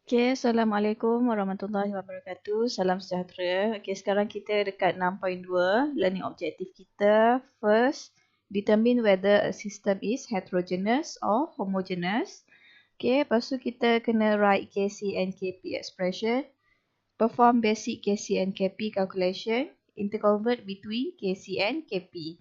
Okay, Assalamualaikum warahmatullahi wabarakatuh. Salam sejahtera. Okay, sekarang kita dekat 6.2, learning objective kita. First, determine whether a system is heterogeneous or homogeneous. Okay, lepas tu kita kena write KC and KP expression. Perform basic KC and KP calculation. Interconvert between KC and KP.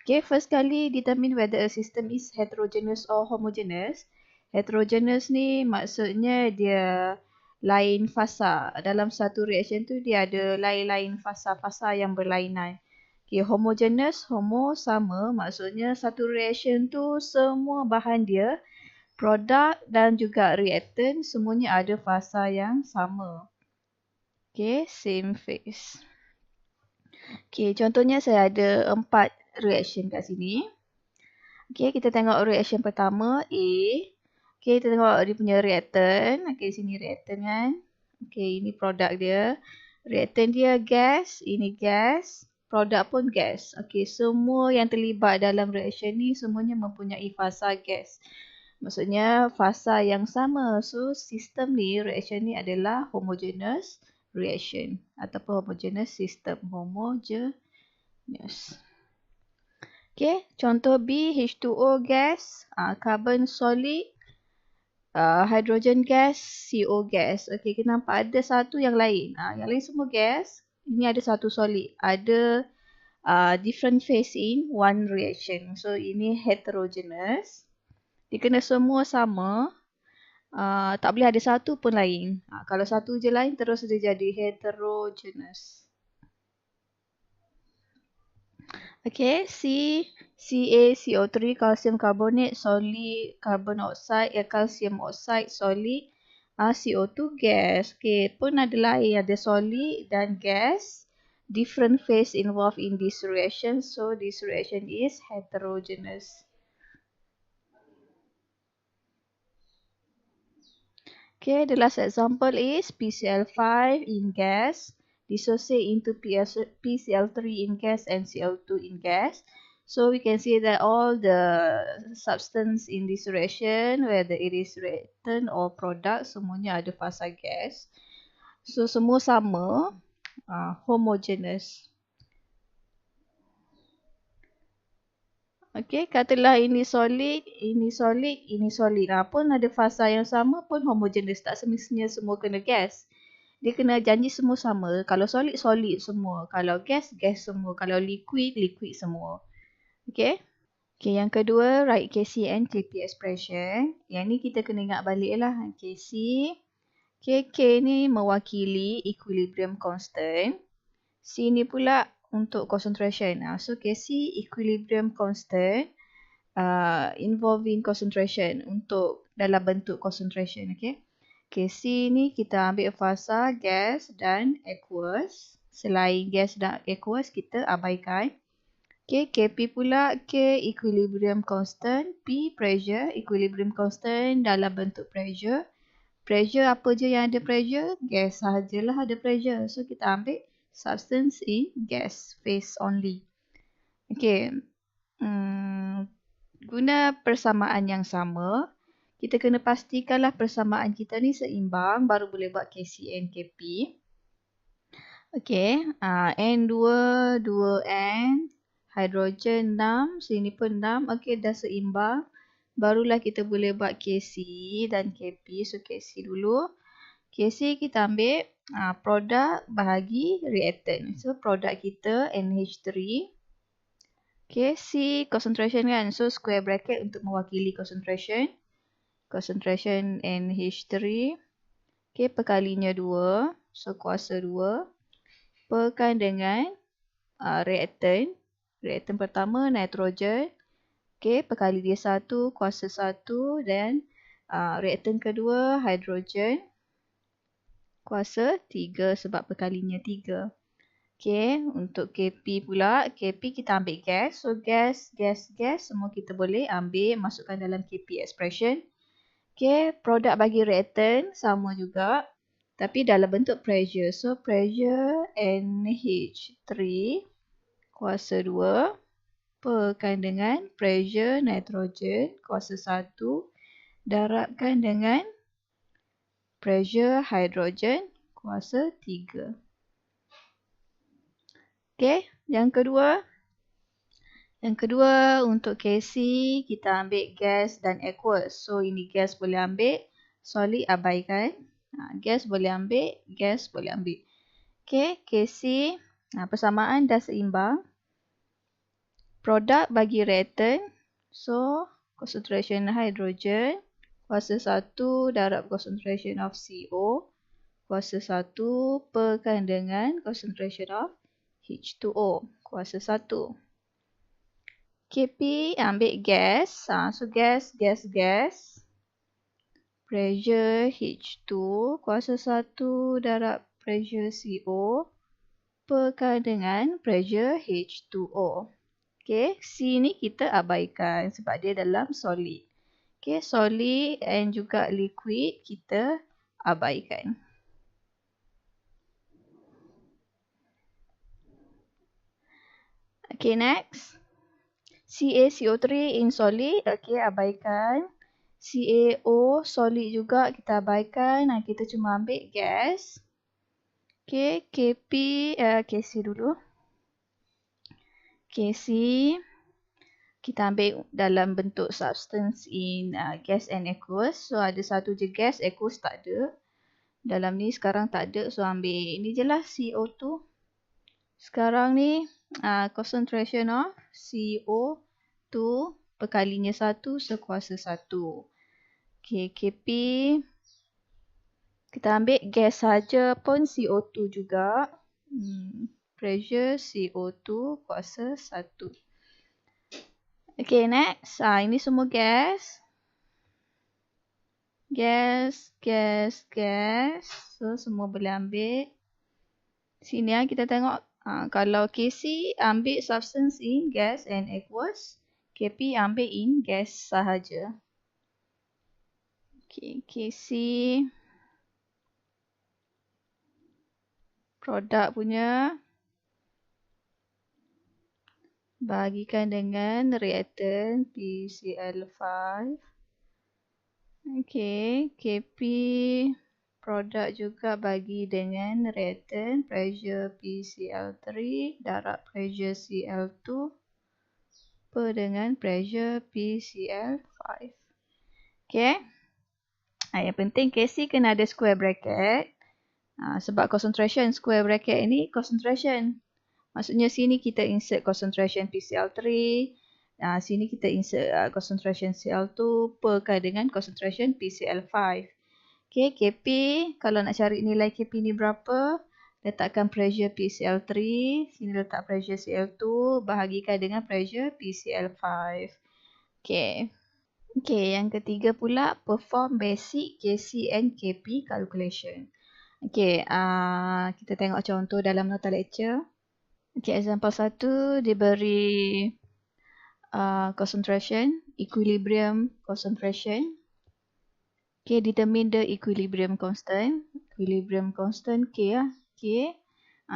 Okay, first kali determine whether a system is heterogeneous or homogeneous. Heterogeneous ni maksudnya dia lain fasa. Dalam satu reaction tu dia ada lain-lain fasa-fasa yang berlainan. Okay, homogeneous, homo sama, maksudnya satu reaction tu semua bahan dia, produk dan juga reactant semuanya ada fasa yang sama. Okay, same phase. Okay, contohnya saya ada 4 reaction kat sini. Okay, kita tengok reaction pertama A. Okay, kita tengok dia punya reactant. Okay, sini reactant kan. Okay, ini produk dia. Reactant dia gas, ini gas. Produk pun gas. Okay, semua yang terlibat dalam reaction ni semuanya mempunyai fasa gas. Maksudnya fasa yang sama. So, sistem ni, reaction ni adalah homogeneous reaction. Ataupun homogeneous system. Homogeneous. Okay, contoh B, H2O gas, carbon solid, hydrogen gas, CO gas. Okay, kita nampak ada satu yang lain. Yang lain semua gas. Ini ada satu solid. Ada different phase in one reaction. So, ini heterogeneous. Dia kena semua sama. Tak boleh ada satu pun lain. Kalau satu je lain, terus dia jadi heterogeneous. Okay, CaCO3, calcium carbonate, solid, carbon oxide, calcium oxide, solid, CO2 gas. Okay, pun ada lain, ada solid dan gas. Different phase involved in this reaction, so this reaction is heterogeneous. Okay, the last example is PCl5 in gas. Dissociate into PCl3 in gas and Cl2 in gas. So we can see that all the substance in this reaction, whether it is reactant or product, semuanya ada fasa gas. So semua sama, homogeneous. Okay, katalah ini solid, ini solid, ini solid. Pun ada fasa yang sama pun homogeneous. Tak semestinya semua kena gas. Dia kena janji semua sama. Kalau solid, solid semua. Kalau gas, gas semua. Kalau liquid, liquid semua. Okay. Okay, yang kedua, write KC and KP expression. Yang ni kita kena ingat balik lah. KC. Okay, K ni mewakili equilibrium constant. C ni pula untuk concentration. So, KC equilibrium constant involving concentration untuk dalam bentuk concentration. Okay. KC ni kita ambil fasa gas dan aqueous. Selain gas dan aqueous kita abaikan. Okay, KP pula K equilibrium constant, P pressure, equilibrium constant dalam bentuk pressure. Pressure apa je yang ada pressure? Gas sahajalah ada pressure. So kita ambil substance in gas phase only. Okay. Guna persamaan yang sama. Kita kena pastikanlah persamaan kita ni seimbang baru boleh buat KC and KP. Okay, N2, 2N, hydrogen 6, sini pun 6. Okay, dah seimbang. Barulah kita boleh buat KC dan KP. So, KC dulu. KC kita ambil produk bahagi reactant. So, produk kita NH3. Okay, C concentration kan. So, square bracket untuk mewakili concentration. Concentration NH3. Okay, perkalinya 2. So, kuasa 2. Perkan dengan reactant. Reactant pertama, nitrogen. Okay, perkali dia 1, kuasa 1. Dan reactant kedua, hydrogen. Kuasa 3 sebab perkalinya 3. Okay, untuk KP pula. KP kita ambil gas. So, gas, semua kita boleh ambil, masukkan dalam KP expression. Okay, produk bagi reactant sama juga. Tapi dalam bentuk pressure. So, pressure NH3 kuasa 2 perkan dengan pressure nitrogen kuasa 1 darabkan dengan pressure hidrogen kuasa 3. Okey, yang kedua untuk KC kita ambil gas dan aqueous. So ini gas boleh ambil, solid abaikan. Gas boleh ambil, gas boleh ambil. Okey, KC persamaan dah seimbang. Produk bagi reaktan. So concentration hydrogen kuasa 1 darab concentration of CO kuasa 1 perkan dengan concentration of H2O kuasa 1. Kp ambil gas. So gas. Pressure H2 kuasa 1 darab pressure CO perkan dengan pressure H2O. Okay, C ni kita abaikan sebab dia dalam solid. Okay, solid and juga liquid kita abaikan. Okay, next. CaCO3 in solid. Okay, abaikan. CaO solid juga kita abaikan. Kita cuma ambil gas. Okay, KC dulu. KC kita ambil dalam bentuk substance in gas and aqueous. So ada satu je gas, aqueous tak ada. Dalam ni sekarang tak ada, so ambil ini je lah CO2. Sekarang ni concentration of CO2 perkalinya 1 sekuasa 1. Okay, Kp kita ambil gas saja pun CO2 juga. Pressure CO2 kuasa 1. Okay, next. Ini semua gas. Gas. So, semua boleh ambil. Sini kita tengok. Kalau KC ambil substance in gas and aqueous. Kp ambil in gas sahaja. Okay, KC. Produk punya. Bahagikan dengan reaktan PCl5. Okay, Kp produk juga bagi dengan reaktan pressure PCl3 darab pressure Cl2 per dengan pressure PCl5. Okay. Yang penting KC kena ada square bracket. Sebab concentration square bracket ini concentration. Maksudnya sini kita insert concentration PCl3. Sini kita insert concentration Cl2 perkan dengan concentration PCl5. Okay, Kp. Kalau nak cari nilai Kp ni berapa, letakkan pressure PCl3. Sini letak pressure Cl2. Bahagikan dengan pressure PCl5. Okay. Okay, yang ketiga pula, perform basic Kc and Kp calculation. Okay, kita tengok contoh dalam nota lecture. Okay, example 1, diberi concentration, equilibrium concentration. Okay, determine the equilibrium constant. Equilibrium constant K lah. K.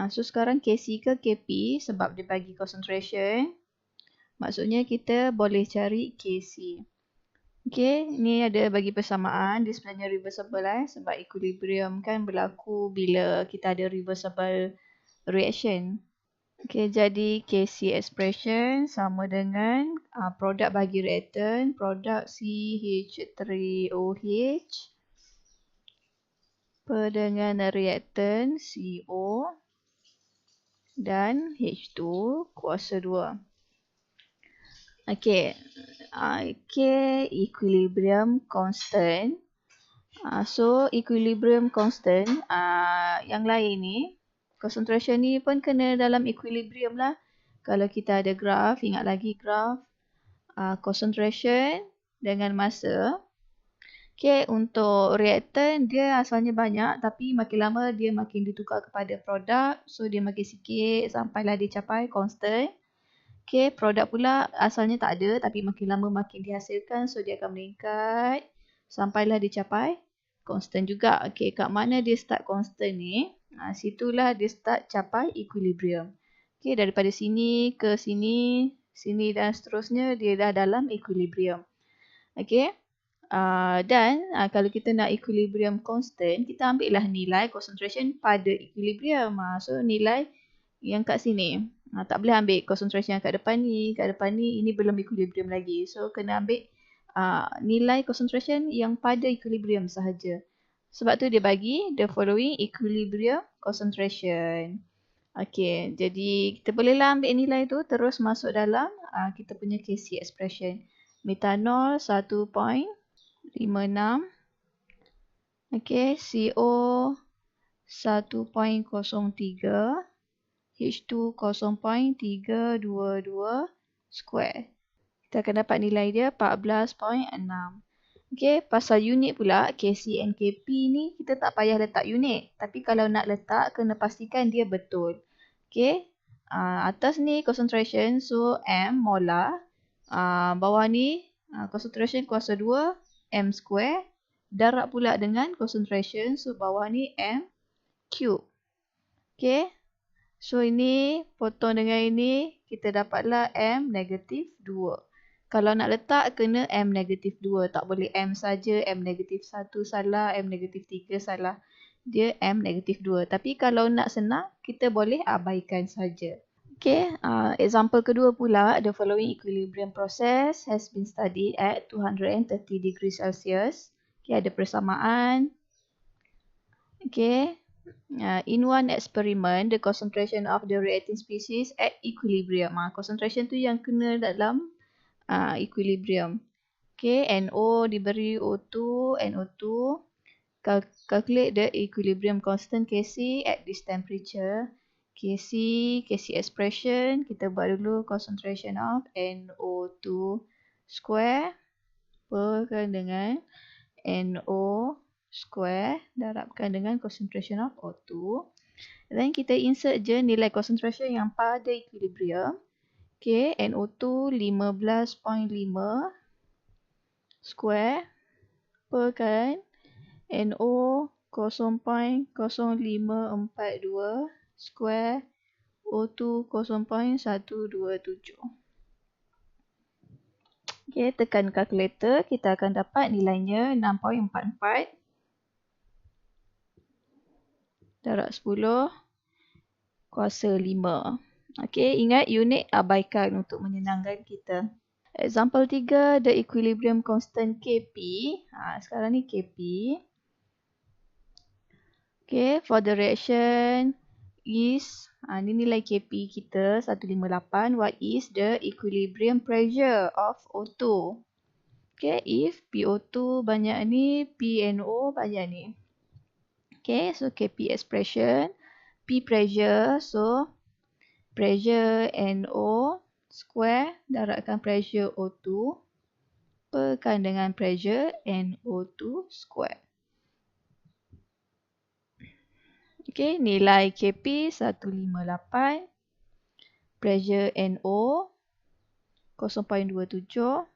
So, sekarang Kc ke Kp sebab dia bagi concentration. Maksudnya kita boleh cari Kc. Okay, ni ada bagi persamaan. Dia sebenarnya reversible sebab equilibrium kan berlaku bila kita ada reversible reaction. Okay, jadi Kc expression sama dengan produk bagi reaktan, produk CH3OH per dengan reaktan CO dan H2 kuasa 2. Okay, K equilibrium constant. So, equilibrium constant yang lain ni, concentration ni pun kena dalam equilibrium lah. Kalau kita ada graf, ingat lagi graf concentration dengan masa. Okay, untuk reaktan dia asalnya banyak tapi makin lama dia makin ditukar kepada produk. So, dia makin sikit sampailah dia capai constant. Okay, produk pula asalnya tak ada tapi makin lama makin dihasilkan. So, dia akan meningkat sampailah dicapai constant juga. Okay, kat mana dia start constant ni? Situlah dia start capai equilibrium. Okay, daripada sini ke sini, sini dan seterusnya dia dah dalam equilibrium. Okay, Kalau kita nak equilibrium constant, kita ambil lah nilai concentration pada equilibrium. So nilai yang kat sini. Tak boleh ambil concentration yang kat depan ni. Kat depan ni ini belum equilibrium lagi. So kena ambil nilai concentration yang pada equilibrium sahaja. Sebab tu dia bagi the following equilibrium concentration. Okey, jadi kita bolehlah ambil nilai tu terus masuk dalam kita punya KC expression. Metanol 1.56. Okey, CO 1.03. H2 0.322 square. Kita akan dapat nilai dia 14.6. Okey, pasal unit pula, KC and KP ni kita tak payah letak unit. Tapi kalau nak letak, kena pastikan dia betul. Okey, atas ni concentration, so M molar. Bawah ni concentration kuasa 2, M square. Darab pula dengan concentration, so bawah ni M cube. Okey, so ini potong dengan ini, kita dapatlah M negatif 2. Kalau nak letak, kena M negatif 2. Tak boleh M saja, M negatif 1 salah, M negatif 3 salah. Dia M negatif 2. Tapi kalau nak senang, kita boleh abaikan saja. Okay, example kedua pula, the following equilibrium process has been studied at 230 degrees Celsius. Okay, ada persamaan. Okay, in one experiment, the concentration of the reacting species at equilibrium. Concentration tu yang kena dalam equilibrium. Okay, NO diberi O2, NO2. Calculate the equilibrium constant Kc at this temperature. Kc expression, kita buat dulu concentration of NO2 square perkan dengan NO square darabkan dengan concentration of O2. Then kita insert je nilai concentration yang pada equilibrium. Okay, NO2 15.5 square perkan NO 0.0542 square O2 0.127. Okay, tekan kalkulator, kita akan dapat nilainya 6.44 darab 10 kuasa 5. Okay, ingat unit abaikan untuk menyenangkan kita. Example 3, the equilibrium constant Kp. Sekarang ni Kp. Okay, for the reaction is, ni nilai Kp kita 158. What is the equilibrium pressure of O2? Okay, if PO2 banyak ni, PNO banyak ni. Okay, so Kp expression, P pressure, so pressure NO square darabkan pressure O2 perkan dengan pressure NO2 square. Okay, nilai Kp 158, pressure NO 0.27.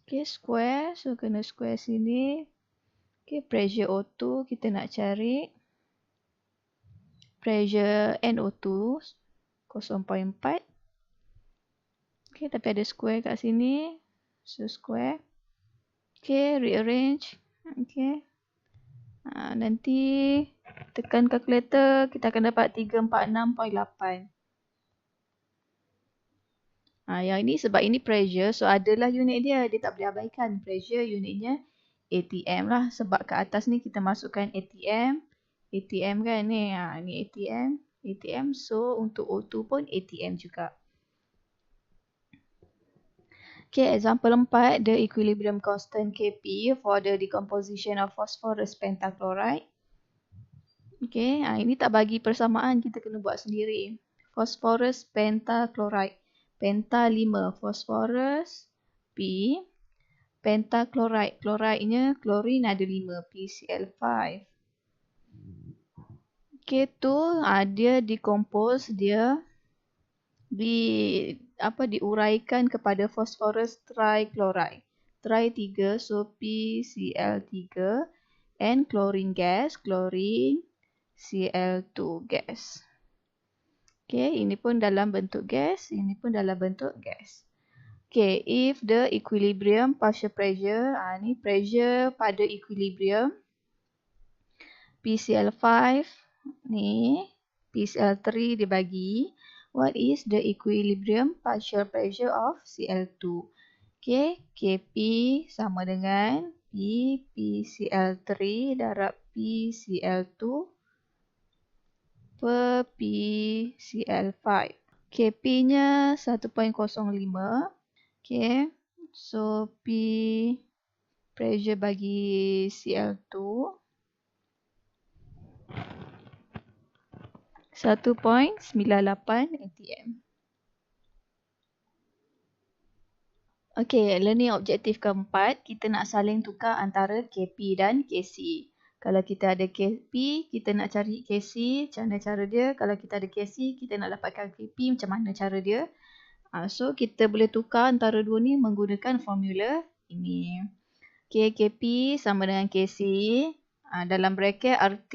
Okay, square, so kena square sini. Okay, pressure O2 kita nak cari. Pressure NO2 0.4. Okay, tapi ada square kat sini. So, square. Okay, rearrange. Okay. Nanti tekan kalkulator, kita akan dapat 346.8. Yang ini sebab ini pressure, so adalah unit dia. Dia tak boleh abaikan. Pressure unitnya ATM lah. Sebab kat atas ni kita masukkan ATM. ATM kan ni. Ni ATM. ATM. So, untuk O2 pun ATM juga. Okay, example 4, the equilibrium constant Kp for the decomposition of phosphorus pentachloride. Okay, ini tak bagi persamaan, kita kena buat sendiri. Phosphorus pentachloride. Penta 5, phosphorus P. Pentachloride, chloride-nya klorin ada 5, PCl5. Okay, tu dia decompose, dia diuraikan kepada phosphorus trichloride. Tri 3, so PCl3 and chlorine gas, chlorine Cl2 gas. Okay, ini pun dalam bentuk gas, ini pun dalam bentuk gas. Okay, if the equilibrium partial pressure, ni pressure pada equilibrium, PCl5 ni, PCl3 dibagi, what is the equilibrium partial pressure of Cl2? Okay, Kp sama dengan P PCl3 darab PCl2 per PCl5. Kp-nya 1.05. Okay, so P pressure bagi Cl2 1.98 atm. Okay, learning objektif keempat, kita nak saling tukar antara Kp dan Kc. Kalau kita ada Kp, kita nak cari Kc, macam mana cara dia? Kalau kita ada Kc, kita nak dapatkan Kp, macam mana cara dia? So, kita boleh tukar antara dua ni menggunakan formula ini. Okay, Kp sama dengan Kc. Dalam bracket RT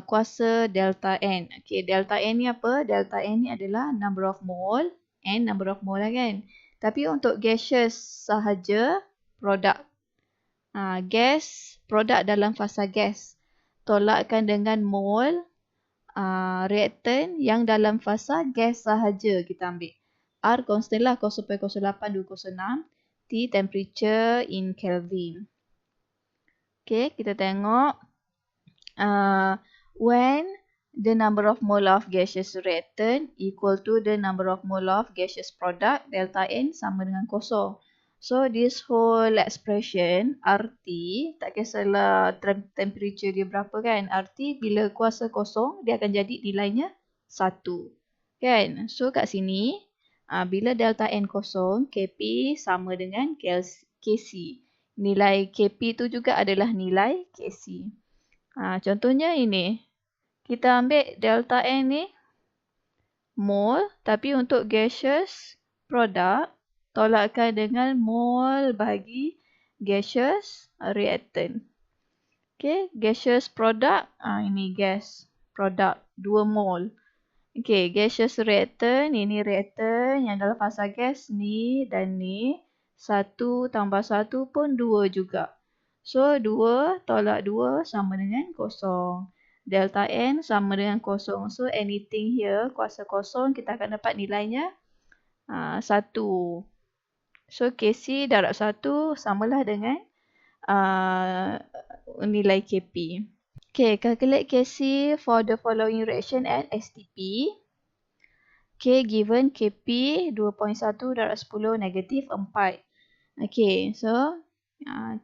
kuasa delta N. Okay, delta N ni apa? Delta N ni adalah number of mole. N number of mole lah kan. Tapi untuk gaseous sahaja, produk. Gas, produk dalam fasa gas. Tolakkan dengan mole reaktan yang dalam fasa gas sahaja kita ambil. R constant lah 0.08206. T temperature in Kelvin. Okay, kita tengok. When the number of mole of gaseous reactant equal to the number of mole of gaseous product, delta N sama dengan kosong. So, this whole expression, RT, tak kisahlah temperature dia berapa kan. RT, bila kuasa kosong, dia akan jadi nilainya 1. Kan? So, kat sini, bila delta N kosong, Kp sama dengan Kc. Nilai Kp tu juga adalah nilai Kc. Contohnya ini. Kita ambil delta N ni mole, tapi untuk gaseous product, tolakkan dengan mole bagi gaseous reactant. Okay, gaseous product, ini gas product 2 mole. Okay, gaseous reactant, ini reactant yang dalam fasa gas ni dan ni. 1 tambah 1 pun 2 juga. So, 2 tolak 2 sama dengan kosong. Delta N sama dengan kosong. So, anything here, kuasa kosong, kita akan dapat nilainya 1. So, Kc darab 1 samalah dengan nilai Kp. Okay, calculate Kc for the following reaction at STP. K given Kp 2.1 darab 10 negatif 4. Okay, so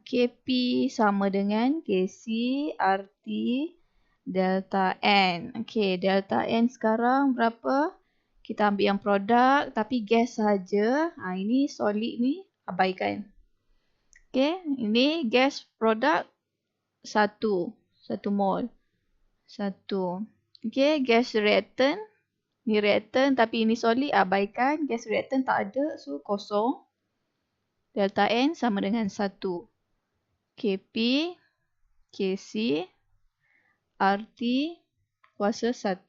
Kp sama dengan Kc RT delta N. Okay, delta N sekarang berapa? Kita ambil yang produk tapi gas sahaja. Ini solid ni abaikan. Okay, ini gas produk 1 mol. 1. Okay, gas reactant. Ni reactant tapi ini solid abaikan. Gas reactant tak ada, so kosong. Delta N sama dengan 1. Kp, Kc, RT kuasa 1.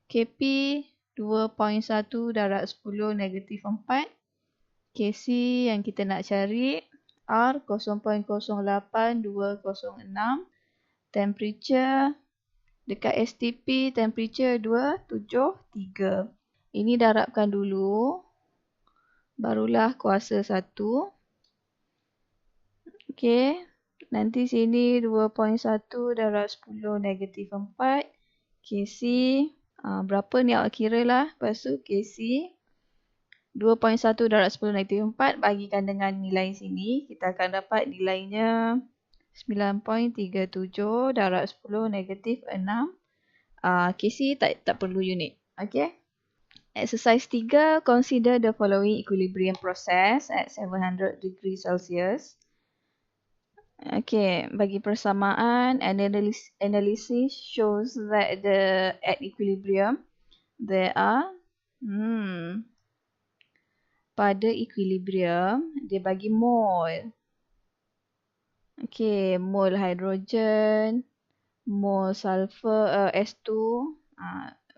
Kp 2.1 darab 10 negatif 4. Kc yang kita nak cari. R 0.08206. Temperature dekat STP temperature 273. Ini darabkan dulu. Barulah kuasa 1. Okey. Nanti sini 2.1 darab 10 negatif 4. Kc. Berapa ni awak kira lah. Lepas tu Kc. 2.1 darab 10 negatif 4. Bagikan dengan nilai sini. Kita akan dapat nilainya 9.37 darab 10 negatif 6. Kc tak perlu unit. Okey. Exercise 3. Consider the following equilibrium process at 700 degrees Celsius. Okay, bagi persamaan, analysis shows that at equilibrium, there are, pada equilibrium, dia bagi mole. Okay, mole hydrogen, mole sulfur, S2,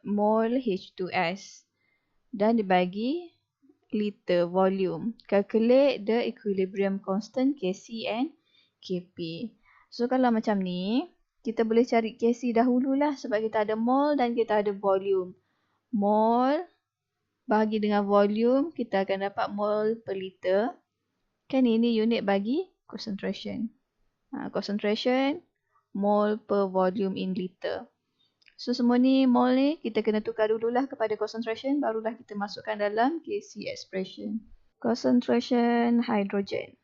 mole H2S. Dan dibagi liter volume. Calculate the equilibrium constant Kc and Kp. So kalau macam ni, kita boleh cari Kc dahululah sebab kita ada mol dan kita ada volume. Mol bahagi dengan volume, kita akan dapat mol per liter. Kan ini unit bagi concentration. Concentration, mol per volume in liter. So semua ni mol ni kita kena tukar dululah kepada concentration, barulah kita masukkan dalam Kc expression. Concentration hydrogen.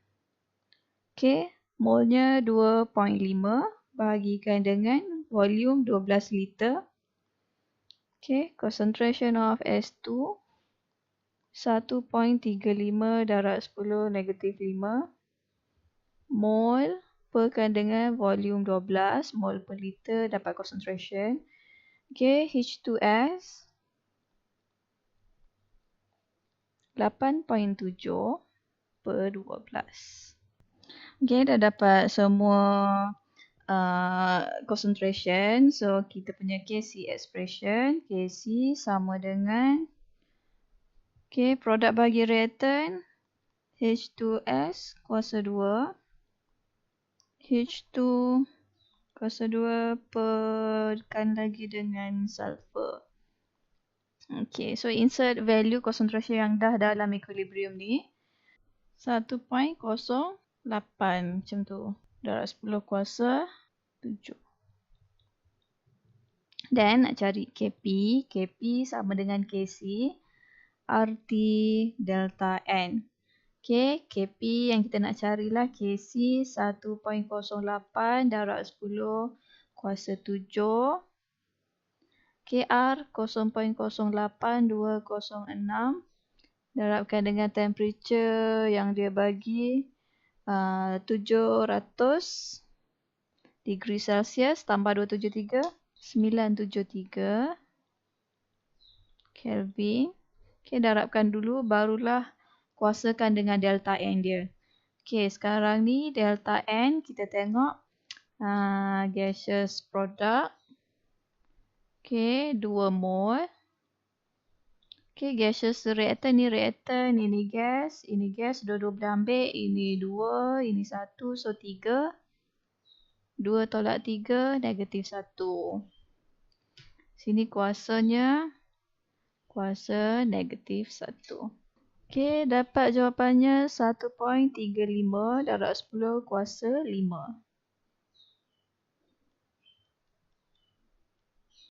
Okay, molnya 2.5 bahagikan dengan volume 12 liter. Okay, concentration of S2 1.35 darab 10 negatif 5 mol perkan dengan volume 12 mol per liter dapat concentration. Okay, H2S 8.7 per 12. Okay, dah dapat semua concentration. So, kita punya Kc expression. Kc sama dengan produk bagi reaktan H2S kuasa 2 H2 kuasa 2 perkan lagi dengan sulfur. Okay, so insert value concentration yang dah dalam equilibrium ni. 1.08 macam tu. Darab 10 kuasa 7. Dan nak cari Kp. Kp sama dengan Kc. RT delta N. Okay, Kp yang kita nak carilah Kc 1.08 darab 10 kuasa 7. Kr 0.08206 darabkan dengan temperature yang dia bagi 700 degree Celsius tambah 273 973 Kelvin. Okay, darabkan dulu barulah kuasakan dengan delta N dia. Okay, sekarang ni delta N kita tengok gaseous product. Okay, 2 mol. Okay, gaseous reactant ni reactant, ini gas, dua-dua boleh ambil, ini 2, ini 1, so 3. 2 tolak 3, negatif 1. Sini kuasanya, kuasa negatif 1. Okay, dapat jawapannya 1.35 darab 10 kuasa 5.